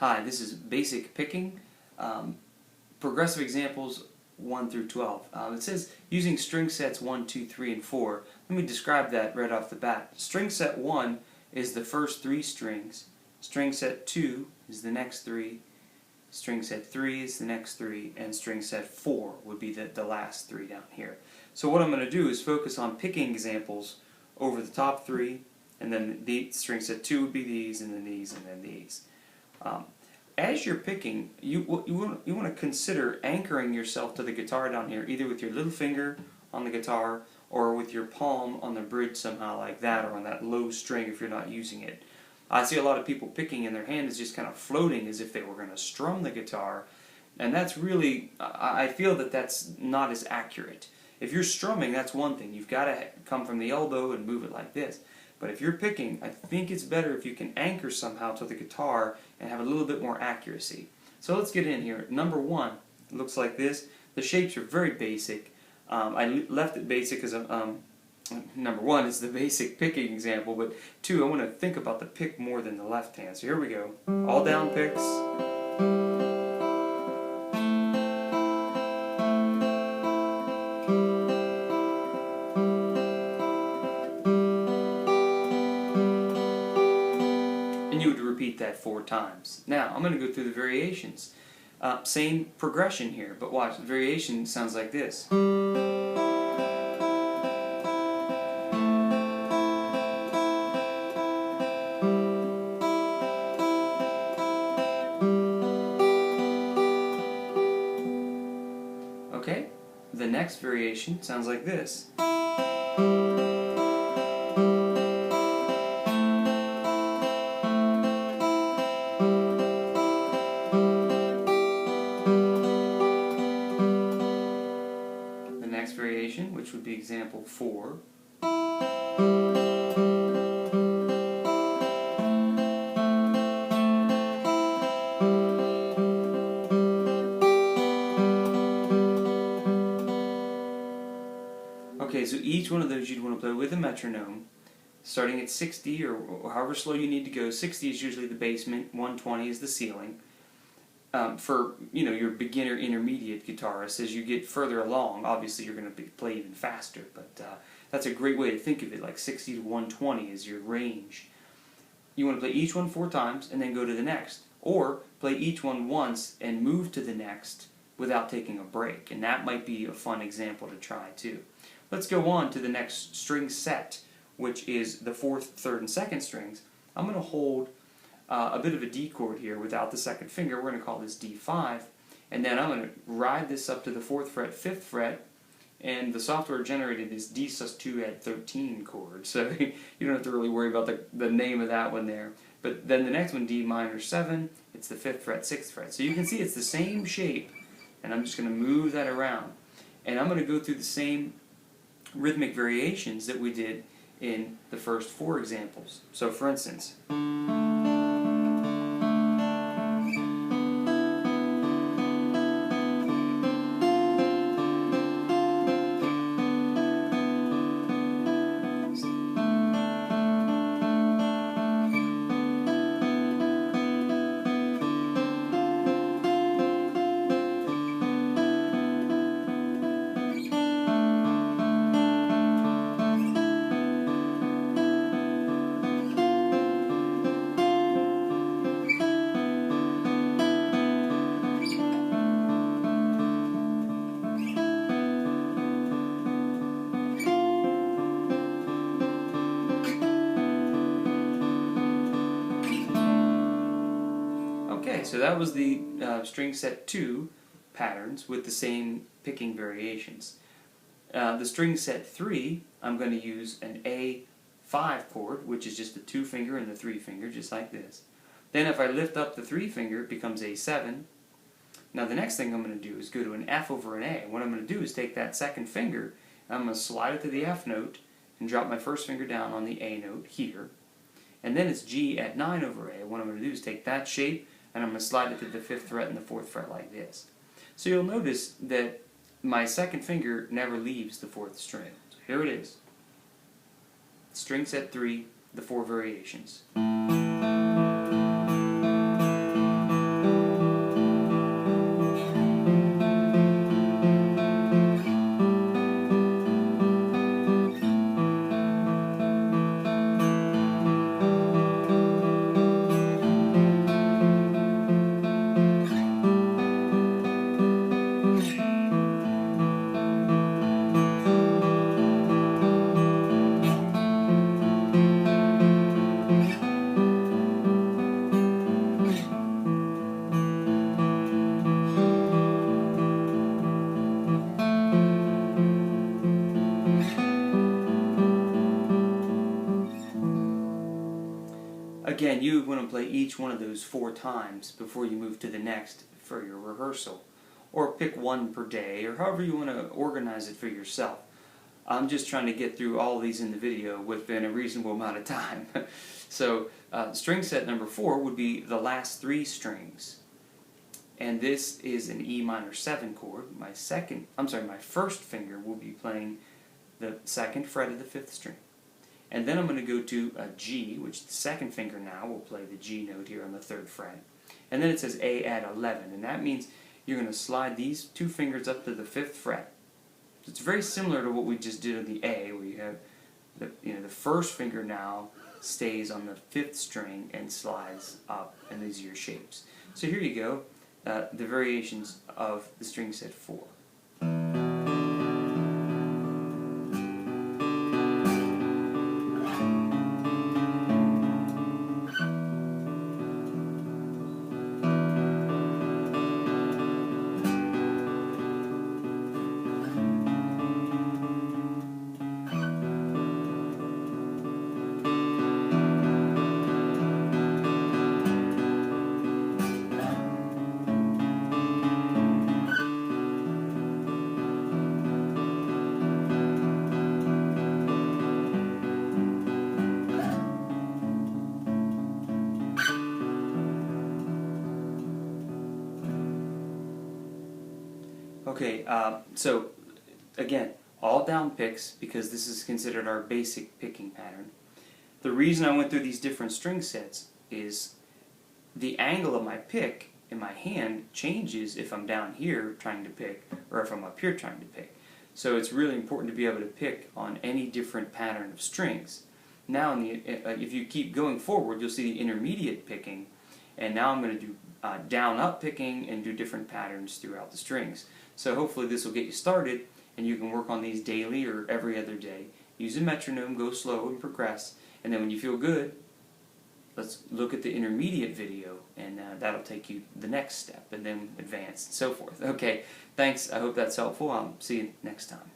Hi, this is basic picking, progressive examples 1 through 12. It says using string sets 1, 2, 3, and 4. Let me describe that right off the bat. String set 1 is the first 3 strings. String set 2 is the next 3. String set 3 is the next 3. And string set 4 would be the last 3 down here. So what I'm going to do is focus on picking examples over the top 3, and then the string set 2 would be these, and then these, and then these. As you're picking, you want to consider anchoring yourself to the guitar down here, either with your little finger on the guitar or with your palm on the bridge somehow like that, or on that low string if you're not using it. I see a lot of people picking and their hand is just kind of floating as if they were going to strum the guitar, and that's really, I feel that that's not as accurate. If you're strumming, that's one thing. You've got to come from the elbow and move it like this. But if you're picking, I think it's better if you can anchor somehow to the guitar and have a little bit more accuracy. So let's get in here. Number 1 looks like this. The shapes are very basic. I left it basic because number 1 is the basic picking example, but 2, I want to think about the pick more than the left hand. So here we go. All down picks. And you would repeat that 4 times. Now, I'm going to go through the variations. Same progression here, but watch, the variation sounds like this. Okay, the next variation sounds like this. Variation, which would be example 4. Okay, so each one of those you'd want to play with a metronome, starting at 60 or however slow you need to go. 60 is usually the basement, 120 is the ceiling. For your beginner intermediate guitarist, as you get further along, obviously you're going to play even faster, but that's a great way to think of it, like 60 to 120 is your range. You want to play each one 4 times and then go to the next, or play each one once and move to the next without taking a break, and that might be a fun example to try too. Let's go on to the next string set, which is the 4th, 3rd, and 2nd strings. I'm going to hold a bit of a D chord here without the 2nd finger. We're going to call this D5, and then I'm going to ride this up to the 4th fret, 5th fret, and the software generated this D sus2 add 13 chord, so you don't have to really worry about the name of that one there. But then the next one, D minor 7, it's the 5th fret, 6th fret. So you can see it's the same shape, and I'm just going to move that around. And I'm going to go through the same rhythmic variations that we did in the first 4 examples. So for instance, okay, so that was the string set 2 patterns with the same picking variations. The string set 3, I'm going to use an A5 chord, which is just the 2 finger and the 3 finger, just like this. Then if I lift up the 3 finger, it becomes A7. Now the next thing I'm going to do is go to an F over an A. What I'm going to do is take that 2nd finger, and I'm going to slide it to the F note, and drop my 1st finger down on the A note here. And then it's G at 9 over A. What I'm going to do is take that shape, and I'm going to slide it to the 5th fret and the 4th fret like this. So you'll notice that my 2nd finger never leaves the 4th string. So here it is. String set 3, the 4 variations. do, we want to play each one of those 4 times before you move to the next for your rehearsal. Or pick one per day, or however you want to organize it for yourself. I'm just trying to get through all of these in the video within a reasonable amount of time. So string set number 4 would be the last 3 strings. And this is an E minor 7 chord. My first finger will be playing the 2nd fret of the 5th string. And then I'm going to go to a G, which the 2nd finger now will play the G note here on the 3rd fret. And then it says A at 11, and that means you're going to slide these 2 fingers up to the 5th fret. So it's very similar to what we just did on the A, where you have the first finger now stays on the 5th string and slides up, and these are your shapes. So here you go, the variations of the string set 4. Okay, so again, all down picks because this is considered our basic picking pattern. The reason I went through these different string sets is the angle of my pick in my hand changes if I'm down here trying to pick or if I'm up here trying to pick. So it's really important to be able to pick on any different pattern of strings. Now, if you keep going forward, you'll see the intermediate picking, and now I'm going to do down-up picking and do different patterns throughout the strings. So hopefully this will get you started, and you can work on these daily or every other day. Use a metronome, go slow and progress, and then when you feel good, let's look at the intermediate video, and that'll take you the next step, and then advance, and so forth. Okay, thanks. I hope that's helpful. I'll see you next time.